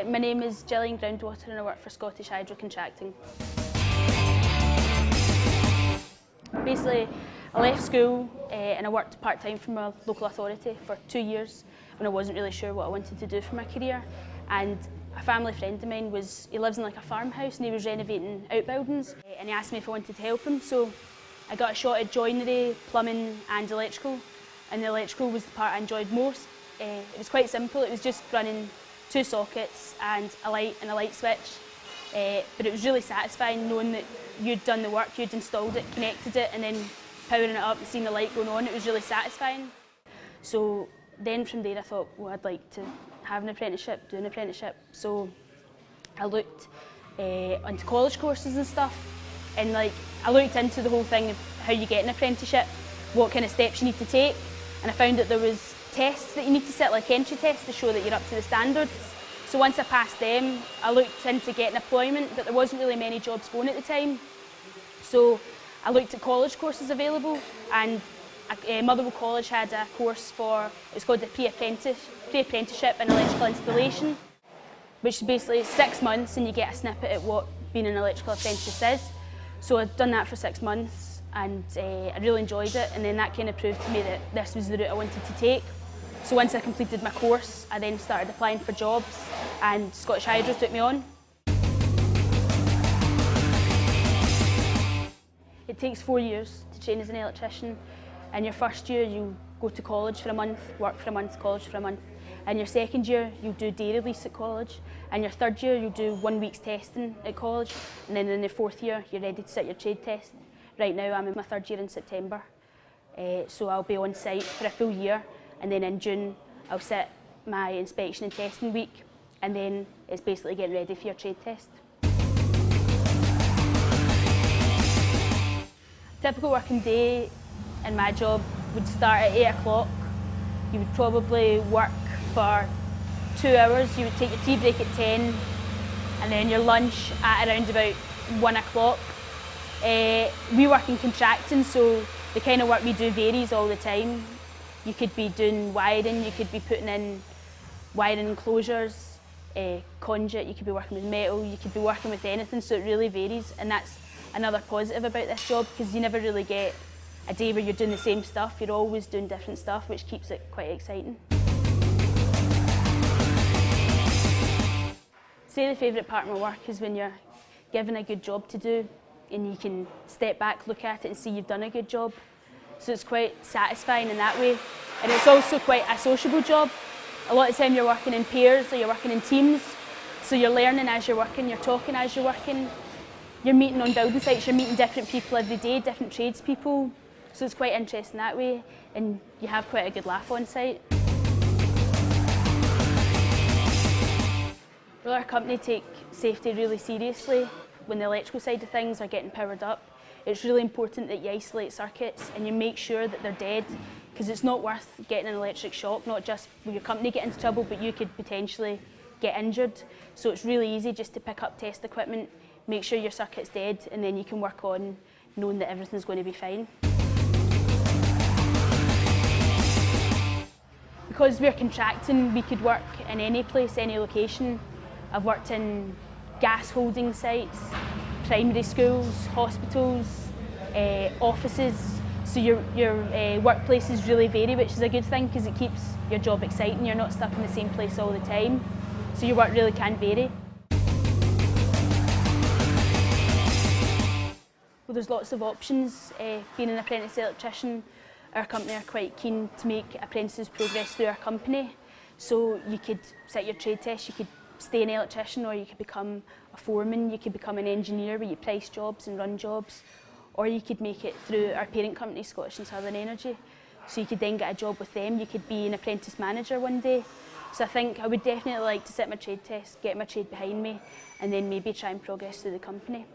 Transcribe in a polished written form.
My name is Gillian Groundwater and I work for Scottish Hydro Contracting. Basically, I left school and I worked part-time for my local authority for 2 years when I wasn't really sure what I wanted to do for my career. And a family friend of mine he lives in like a farmhouse and he was renovating outbuildings and he asked me if I wanted to help him. So I got a shot at joinery, plumbing and electrical, and the electrical was the part I enjoyed most. It was quite simple, it was just running 2 sockets and a light switch, but it was really satisfying knowing that you'd done the work, you'd installed it, connected it and then powering it up and seeing the light going on. It was really satisfying. So then from there I thought, well, I'd like to have an apprenticeship, do an apprenticeship. So I looked into college courses and stuff, and I looked into the whole thing of how you get an apprenticeship, what kind of steps you need to take, and I found that there was tests that you need to sit, like entry tests, to show that you're up to the standards. So once I passed them, I looked into getting employment, but there wasn't really many jobs going at the time. So I looked at college courses available, and Motherwell College had a course it's called the pre-apprenticeship in electrical installation, which is basically 6 months and you get a snippet at what being an electrical apprentice is. So I'd done that for 6 months and I really enjoyed it, and then that kind of proved to me that this was the route I wanted to take. So once I completed my course, I then started applying for jobs and Scottish Hydro took me on. It takes 4 years to train as an electrician. In your first year you go to college for a month, work for a month, college for a month. In your second year you do day release at college. In your third year you do 1 week's testing at college, and then in the fourth year you're ready to sit your trade test. Right now I'm in my 3rd year in September, so I'll be on site for a full year. And then in June, I'll sit my inspection and testing week, and then it's basically getting ready for your trade test. Typical working day in my job would start at 8 o'clock. You would probably work for 2 hours. You would take your tea break at 10, and then your lunch at around about 1 o'clock. We work in contracting, so the kind of work we do varies all the time. You could be doing wiring, you could be putting in wiring enclosures, conduit, you could be working with metal, you could be working with anything, so it really varies. And that's another positive about this job, because you never really get a day where you're doing the same stuff. You're always doing different stuff, which keeps it quite exciting. Say the favourite part of my work is when you're given a good job to do and you can step back, look at it and see you've done a good job. So it's quite satisfying in that way. And it's also quite a sociable job. A lot of the time you're working in pairs or you're working in teams. So you're learning as you're working, you're talking as you're working. You're meeting on building sites, you're meeting different people every day, different tradespeople. So it's quite interesting that way, and you have quite a good laugh on site. Well, our company take safety really seriously. When the electrical side of things are getting powered up, it's really important that you isolate circuits and you make sure that they're dead, because it's not worth getting an electric shock, not just will your company get into trouble, but you could potentially get injured. So it's really easy just to pick up test equipment, make sure your circuit's dead, and then you can work on knowing that everything's going to be fine. Because we're contracting, we could work in any place, any location. I've worked in gas holding sites, primary schools, hospitals, offices. So your workplaces really vary, which is a good thing because it keeps your job exciting. You're not stuck in the same place all the time. So your work really can vary. Well, there's lots of options. Being an apprentice electrician, our company are quite keen to make apprentices progress through our company. So you could sit your trade test, you could stay an electrician, or you could become a foreman, you could become an engineer where you price jobs and run jobs, or you could make it through our parent company, Scottish and Southern Energy. So you could then get a job with them, you could be an apprentice manager one day. So I think I would definitely like to sit my trade test, get my trade behind me, and then maybe try and progress through the company.